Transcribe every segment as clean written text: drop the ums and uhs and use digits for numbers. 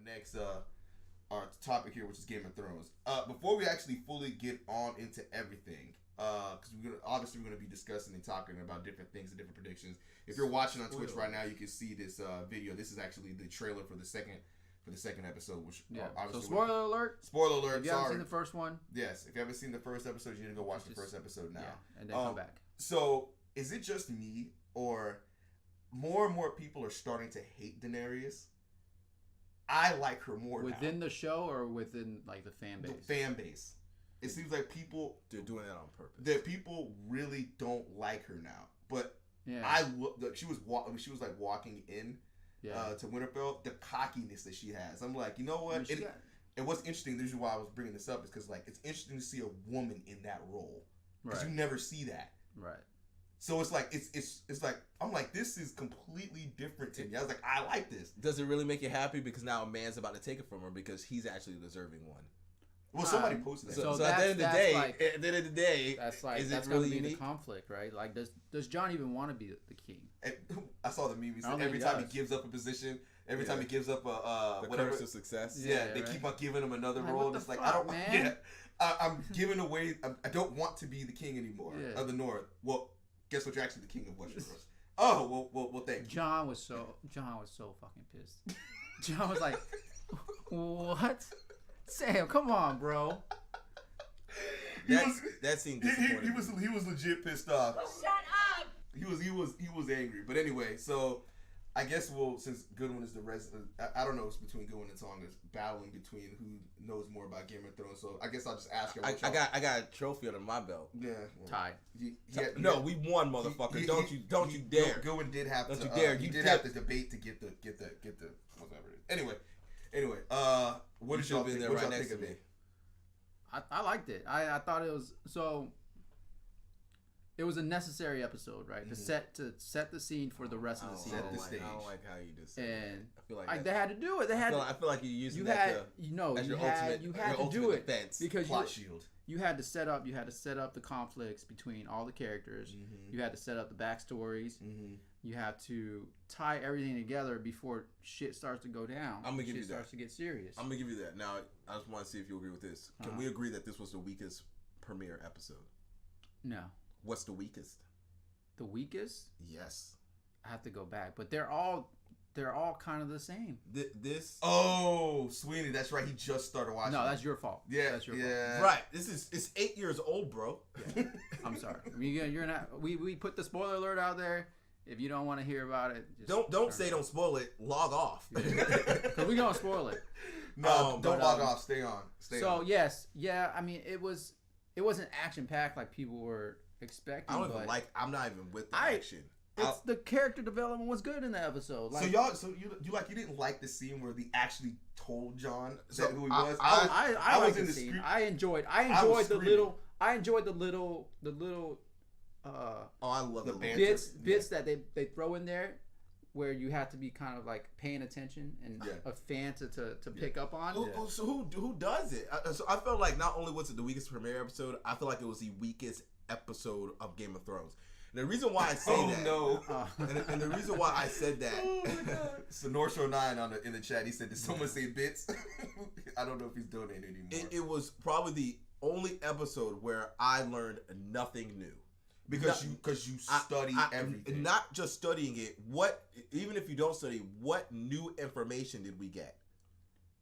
next our topic here, which is Game of Thrones. Before we actually fully get on into everything, because we're gonna be discussing and talking about different things and different predictions. If you're watching on Twitch right now, you can see this video. This is actually the trailer for the second episode. Which so spoiler alert. Spoiler alert. If you haven't seen the first one, yes. If you haven't seen the first episode, you need to go watch the first episode now. Yeah, and then come back. So is it just me, or more and more people are starting to hate Daenerys? I like her more within the show or within like the fan base. The fan base. It seems like they're doing that on purpose. That people really don't like her now. But she was like walking in to Winterfell. The cockiness that she has, I'm like, you know what? And what's interesting, the reason why I was bringing this up is because like it's interesting to see a woman in that role because you never see that. Right. So it's like it's like I'm like, this is completely different to me. I was like, I like this. Does it really make you happy because now a man's about to take it from her because he's actually the deserving one? Well, somebody posted that. So at the end of the day, that's like is it really gonna be unique? the conflict, right? Like, does Jon even want to be the king? I saw the meme. He said every time he gives up a position, every time he gives up a the curse of success. They keep on giving him another role. It's like, I don't, man. Yeah, I'm giving away. I don't want to be the king anymore of the North. Well, guess what? You're actually the king of Westeros. Oh, well, thank you. John was so fucking pissed. John was like, what? Sam, come on, bro. That seemed disappointing. He was legit pissed off. Shut up. He was angry. But anyway, so I guess since Goodwin is the resident, I don't know, it's between Goodwin and Tonga, it's battling between who knows more about Game of Thrones. So I guess I'll just ask her. I got a trophy under my belt. Yeah, tied. We won, motherfucker. Don't you dare. Goodwin did have to. Don't you dare. You did have to debate to get the whatever it is. Anyway, what did y'all think? What did y'all think of it? I liked it. I thought it was so. It was a necessary episode, right? Mm-hmm. To set the scene for the rest of the season. I don't like how you just. And I feel like they had to do it. I feel like you're using that as your ultimate defense. Because plot shield. You had to set up the conflicts between all the characters. Mm-hmm. You had to set up the backstories. Mm-hmm. You have to tie everything together before shit starts to go down. I'm gonna give you that. Starts to get serious. I'm gonna give you that. Now, I just want to see if you agree with this. Can we agree that this was the weakest premiere episode? No. What's the weakest? The weakest? Yes. I have to go back, but they're all kind of the same. Oh, Sweeney, that's right. He just started watching. No, that's your fault. Yeah, that's your fault. Right. It's 8 years old, bro. Yeah. I'm sorry. You're not. We put the spoiler alert out there. If you don't want to hear about it, just don't spoil it. Log off. Because we're gonna spoil it. No, don't log off. Stay on. Yes, yeah. I mean, it wasn't action packed like people were expecting. I'm not even with the action. The character development was good in the episode. Like, you didn't like the scene where they actually told Jon who he was. I was in the scene. I enjoyed the little. I love the bits that they throw in there, where you have to be kind of like paying attention and a fan to pick up on. So who does it? So I felt like not only was it the weakest premiere episode, I feel like it was the weakest episode of Game of Thrones. And the reason why I say and the reason why I said that, oh my God. So North Shore 9 in the chat, he said, "Did someone say bits?" I don't know if he's donating anymore. It was probably the only episode where I learned nothing new. Because you study everything. Not just studying it. Even if you don't study, what new information did we get?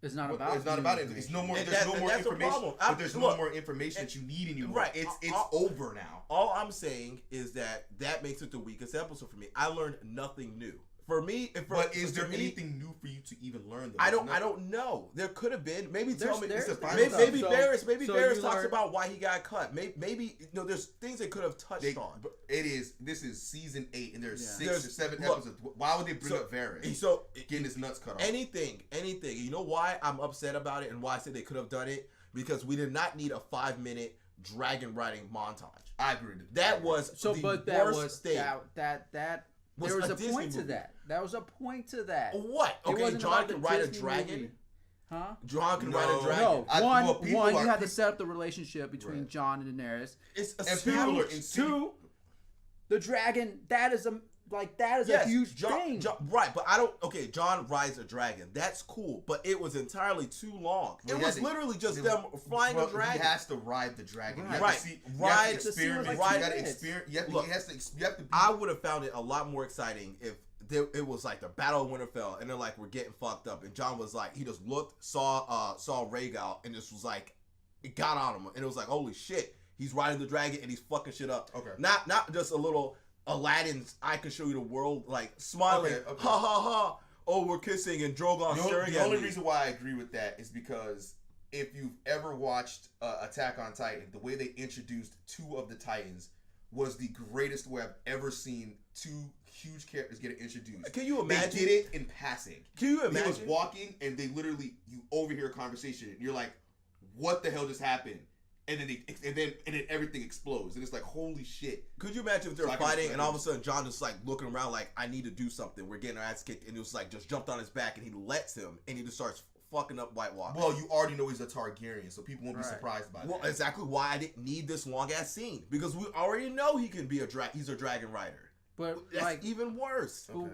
It's not about it. It's no more. There's no more information. But there's no more information that you need anymore. Right. It's over now. All I'm saying is that makes it the weakest episode for me. I learned nothing new. For me, is there anything new for you to even learn? I don't know. There could have been. Maybe tell me. Maybe Varys talks about why he got cut. Maybe there's things they could have touched on. This is season 8, and there's 6 or 7 episodes. Why would they bring up Varys? So getting his nuts cut off. Anything. You know why I'm upset about it, and why I said they could have done it? Because we did not need a 5-minute dragon riding montage. I agree. That was the worst thing. There was a point to that. There was a point to that. What? Okay, Jon can ride a dragon? Movie. Huh? Jon can ride a dragon? No. One, you have to set up the relationship between Jon and Daenerys. It's two, the dragon, that is like that is a huge thing. Right, but John rides a dragon. That's cool, but it was entirely too long. It was literally just them flying a dragon. He has to ride the dragon. Right. Ride the experiment. You got to experience. You have to. I would have found it a lot more exciting if it was like the Battle of Winterfell, and they're like, we're getting fucked up, and John was like, he just looked, saw Rhaegal, and just was like, it got on him, and it was like, holy shit, he's riding the dragon and he's fucking shit up. Okay. Not just a little Aladdin's I can show you the world, like smiling, ha ha ha. Oh, we're kissing and Drogon staring at me. The only reason why I agree with that is because if you've ever watched Attack on Titan, the way they introduced two of the Titans was the greatest way I've ever seen two huge characters get introduced. Can you imagine? They did it in passing. Can you imagine? He was walking and they literally, you overhear a conversation and you're like, what the hell just happened? And then everything explodes, and it's like, holy shit. Could you imagine if they're fighting and all of a sudden John just like looking around like, I need to do something, we're getting our ass kicked, and it was like just jumped on his back and he lets him and he just starts fucking up White Walker. Well, you already know he's a Targaryen, so people won't be surprised by that. Well, exactly why I didn't need this long ass scene, because we already know he can be he's a dragon rider. But that's like even worse. But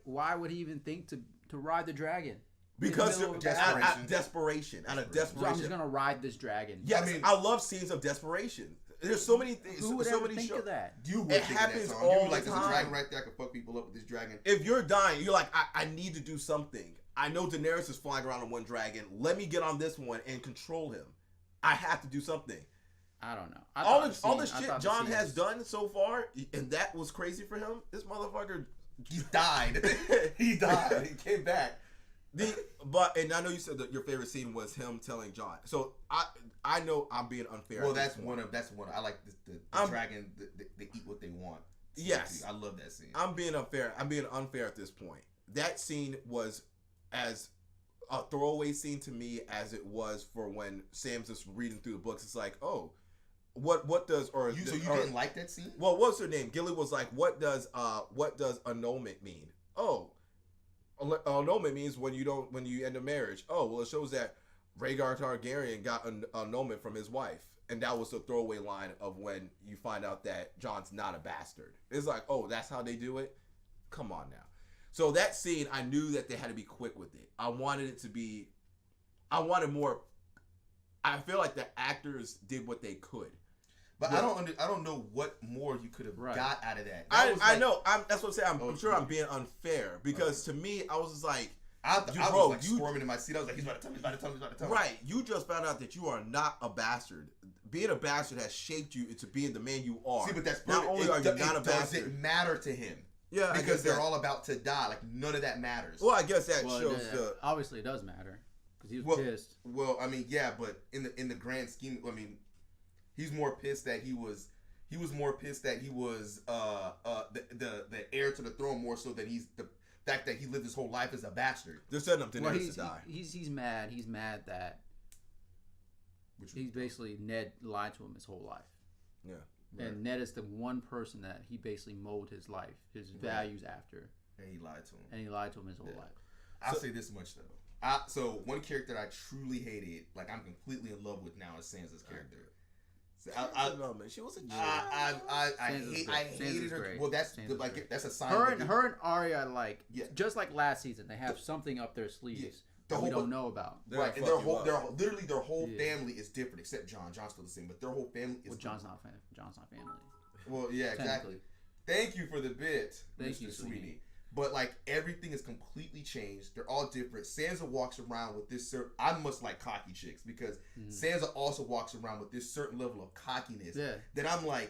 why would he even think to ride the dragon? Because out of desperation. So I'm just gonna ride this dragon. Yes, I love scenes of desperation. There's so many things. Who would ever think of that? It happens all the time. There's a dragon right there. I can fuck people up with this dragon. If you're dying, you're like, I need to do something. I know Daenerys is flying around on one dragon. Let me get on this one and control him. I have to do something. I don't know. All the shit John has done so far, and that was crazy for him. This motherfucker, he died. He died. He came back. And I know you said that your favorite scene was him telling John. So I know I'm being unfair. Well, that's one. I like the dragon. They eat what they want. Yes, I love that scene. I'm being unfair. I'm being unfair at this point. That scene was as a throwaway scene to me as it was for when Sam's just reading through the books. It's like, oh, what does so you didn't like that scene? Well, what's her name? Gilly was like, what does annulment mean? Oh. Annulment means when you end a marriage. Oh, well, it shows that Rhaegar Targaryen got an annulment from his wife, and that was the throwaway line of when you find out that Jon's not a bastard. It's like, oh, that's how they do it. Come on now. So that scene, I knew that they had to be quick with it. I wanted more. I feel like the actors did what they could. But I don't know what more you could have got out of that. I know. That's what I'm saying. I'm sure I'm being unfair because to me, I was just like, I was like squirming in my seat. I was like, he's about to tell me. Right. You just found out that you are not a bastard. Being a bastard has shaped you into being the man you are. See, but that's not only are you not a bastard. Does it matter to him? Yeah, because they're all about to die. Like none of that matters. Well, I guess that shows obviously it does matter because he was pissed. Well, I mean, yeah, but in the grand scheme, I mean. He's more pissed that he was the heir to the throne more so than he's the fact that he lived his whole life as a bastard. They're setting up Daenerys to die. He's mad. He's mad that he's basically Ned lied to him his whole life. Yeah. Right. And Ned is the one person that he basically molded his life, his values after. And he lied to him. his whole life. I'll say this much though. So one character that I truly hated, like I'm completely in love with now, is Sansa's character. So she was a genius. I hated her. Well, that's a sign. Her and Arya, just like last season, they have something up their sleeves that we don't know about. Right, and their whole family is different, except Jon. Jon's still the same, but their whole family is. Well, Jon's not family. Well, yeah, exactly. Thank you for the bit, Mr. Sweetie. But everything is completely changed. They're all different. Sansa walks around with this certain. I must like cocky chicks because Sansa also walks around with this certain level of cockiness. Yeah. That I'm like,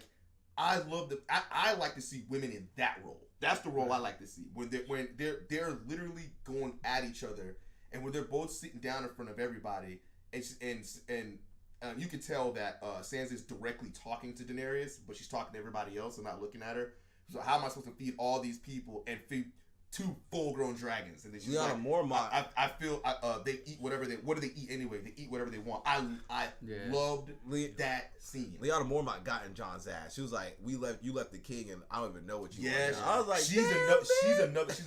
I love the. I like to see women in that role. That's the role I like to see when they're literally going at each other and when they're both sitting down in front of everybody and you can tell that Sansa is directly talking to Daenerys, but she's talking to everybody else and not looking at her. So how am I supposed to feed all these people and feed 2 full-grown dragons? And then she's like, I feel they eat whatever they. What do they eat anyway? They eat whatever they want. I loved that scene. Lyanna Mormont got in Jon's ass. She was like, you left the king, and I don't even know what you. Yeah, I was like, she's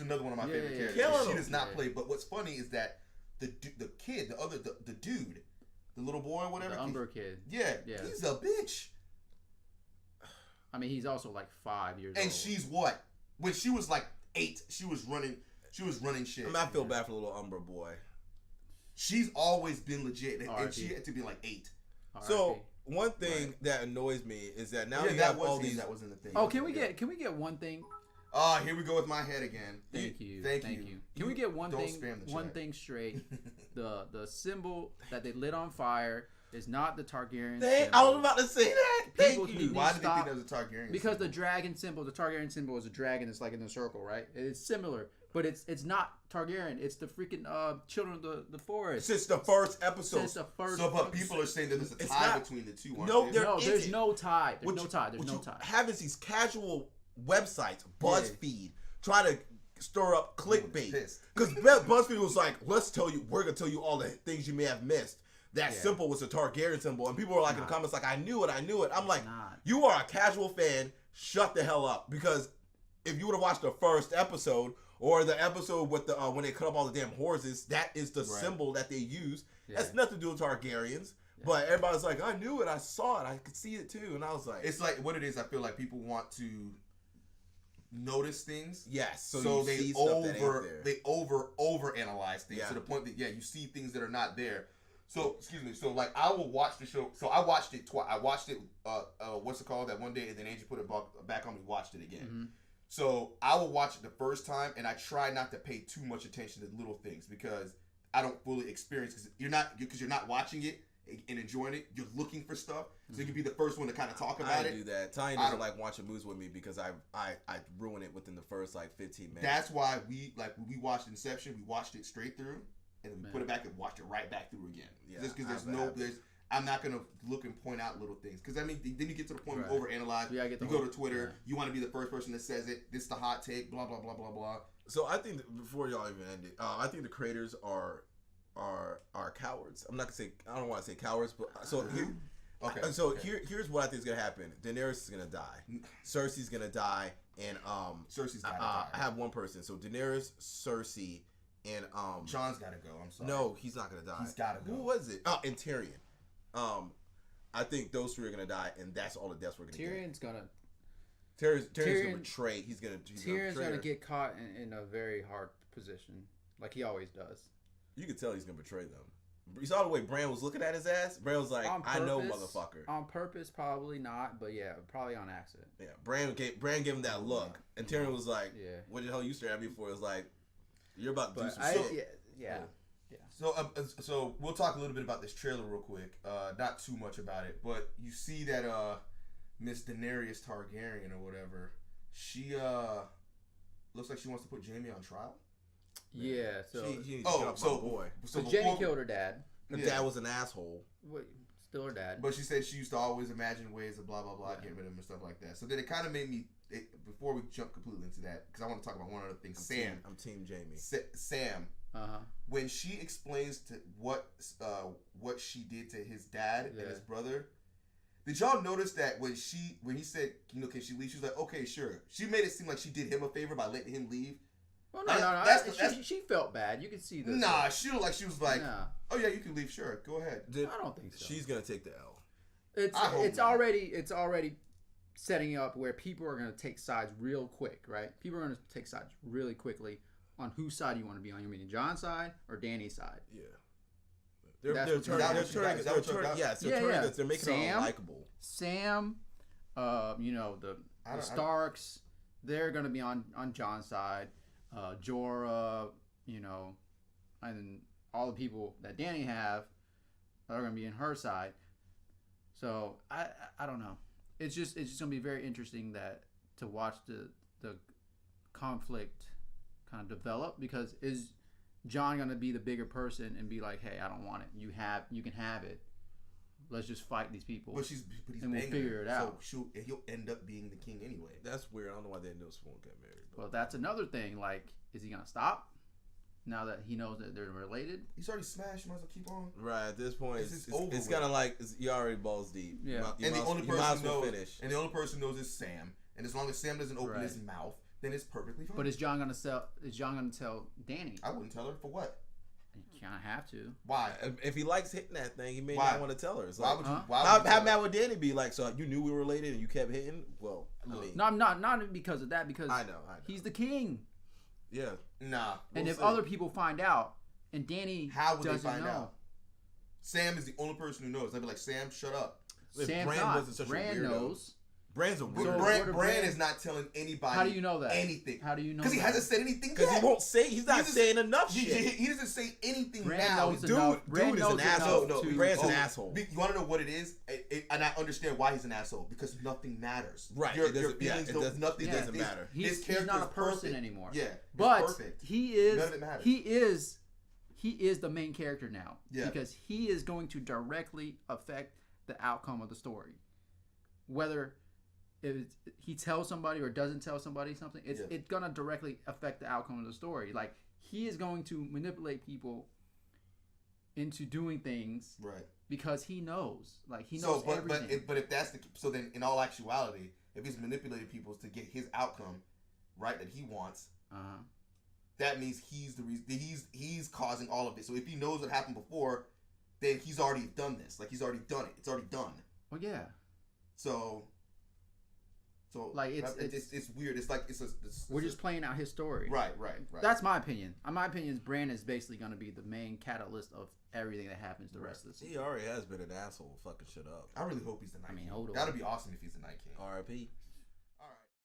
another one of my favorite characters. She does not play. But what's funny is that the kid, the dude, the little boy, whatever, the Umber kid. Yeah, he's a bitch. I mean, he's also 5 years old. And she's what? when she was like 8, she was running shit. I mean, I feel bad for little Umbra boy. She's always been legit, and she had to be like 8. So one thing that annoys me is that now you have all these. That wasn't the thing. Oh, can we get one thing? Here we go with my head again. Thank you. Can we get one thing straight? The symbol that they lit on fire is not the Targaryen symbol. I was about to say that. Thank you. Why did they think that was a Targaryen Because symbol? the dragon symbol, the Targaryen symbol is a dragon. It's like in a circle, right? It's similar, but it's not Targaryen. It's the freaking Children of the Forest. Since the first episode. But people are saying that there's a tie between the two. There's no tie. There's no tie. There's no tie. Having these casual websites, BuzzFeed, try to stir up clickbait. Because BuzzFeed was like, we're going to tell you all the things you may have missed. That symbol was a Targaryen symbol. And people were like in the comments like, I knew it. I'm like, you are a casual fan. Shut the hell up. Because if you would have watched the first episode or the episode with the when they cut up all the damn horses, that is the symbol that they use. That's nothing to do with Targaryens. Yeah. But everybody's like, I knew it. I saw it. I could see it too. And I was like... It's like, what it is, I feel like people want to notice things. Yes. So they over analyze things to the point that, you see things that are not there. So, excuse me. So, like, I will watch the show. So, I watched it twice. I watched it, what's it called, that one day, and then Angie put it back on me, watched it again. Mm-hmm. So, I will watch it the first time, and I try not to pay too much attention to little things because I don't fully experience, because you're not watching it and enjoying it. You're looking for stuff. So, you can be the first one to kind of talk about it. I do that. Tanya doesn't like watching movies with me because I ruin it within the first, 15 minutes. That's why when we watched Inception, we watched it straight through. And then we put it back and watched it right back through again. Yeah, just because I'm not gonna look and point out little things. Because I mean, then you get to the point where you overanalyze. You go to Twitter. You want to be the first person that says it. This is the hot take. Blah blah blah blah blah. So I think before y'all even end it, I think the creators are cowards. I'm not gonna say. I don't want to say cowards, but so here. Okay. So here's what I think is gonna happen. Daenerys is gonna die. Cersei's gonna die, and Cersei's gotta die. I have one person. So Daenerys, Cersei. And John's gotta go. I'm sorry. No, he's not gonna die. He's gotta go. Who was it? Oh, and Tyrion. I think those 3 are gonna die, and that's all the deaths we're gonna Tyrion's get. Tyrion's gonna betray. Tyrion's gonna get caught in a very hard position, like he always does. You can tell he's gonna betray them. You saw the way Bran was looking at his ass. Bran was like, "I know, motherfucker." On purpose, probably not, but yeah, probably on accident. Yeah, Bran gave him that look, and Tyrion was like, "What the hell you staring at me for?" It was like, you're about to do some shit. Yeah. So we'll talk a little bit about this trailer real quick. Not too much about it, but you see that Miss Daenerys Targaryen or whatever, she looks like she wants to put Jaime on trial. Yeah. So Jenny killed her dad. Her dad was an asshole. Wait, still her dad. But she said she used to always imagine ways of blah blah blah, get rid of him and stuff like that. So then it kind of made me. Before we jump completely into that, because I want to talk about one other thing. I'm team Jaime. Sam, when she explains to what she did to his dad and his brother, did y'all notice that when he said, can she leave? She was like, okay, sure. She made it seem like she did him a favor by letting him leave. Well, no. She felt bad. You can see this. Nah, she looked like she was like, oh yeah, you can leave. Sure, go ahead. I don't think so. She's gonna take the L. It's already setting up where people are going to take sides real quick, right? People are going to take sides really quickly on whose side you want to be on. You mean John's side or Danny's side? Yeah. They're making it unlikable. Sam, the Starks, they're going to be on John's side. Jorah, and all the people that Danny have are going to be in her side. So I don't know. It's just gonna be very interesting to watch the conflict kind of develop, because is John gonna be the bigger person and be like, hey, I don't want it. You can have it. Let's just fight these people. But he's and we'll figure it out. So he'll end up being the king anyway. That's weird. I don't know why they didn't know someone get married. Well, that's another thing. Like, is he gonna stop? Now that he knows that they're related, he's already smashed. Might as well keep on. Right at this point, it's kind of like you're already balls deep. Yeah, and the only person knows is Sam. And as long as Sam doesn't open his mouth, then it's perfectly fine. But is John gonna tell Danny? I wouldn't tell her for what. You kind of have to. Why? If he likes hitting that thing, he may not want to tell her. It's why like, would you? How mad would Danny be? Like, so you knew we were related and you kept hitting? Well, I mean, no, I'm not because of that. Because I know. He's the king. Yeah. Nah. And if other people find out, and Danny how would they doesn't find know? out? Sam is the only person who knows. They'd be like, Sam, shut up. Sam wasn't such Brand a weirdo. Knows. Brand's a weirdo. So Brand is not telling anybody. How do you know that? Anything. How do you know? Because he hasn't said anything. Because he won't say. He's not saying enough shit. He doesn't say anything Brand now. Dude is an asshole. No, Brand's an asshole. You want to know what it is? And I understand why he's an asshole. Because nothing matters. Right. Your feelings nothing doesn't matter. He's not a person anymore. Yeah. But perfect. He is. None of it matters. He is the main character now. Yeah. Because he is going to directly affect the outcome of the story. Whether he tells somebody or doesn't tell somebody something, it's gonna directly affect the outcome of the story. Like, he is going to manipulate people into doing things, right? Because he knows, like, he knows everything. But if that's so then in all actuality, if he's manipulating people to get his outcome, right, that he wants, that means he's the reason. He's causing all of it. So if he knows what happened before, then he's already done this. Like, he's already done it. It's already done. Well, yeah. So like it's weird. It's like we're just playing out his story. Right. That's my opinion. My opinion is Bran is basically going to be the main catalyst of everything that happens the rest of the season. He already has been an asshole fucking shit up. I really hope he's the Night King. Hold on. That'd be awesome if he's the Night King. R.I.P.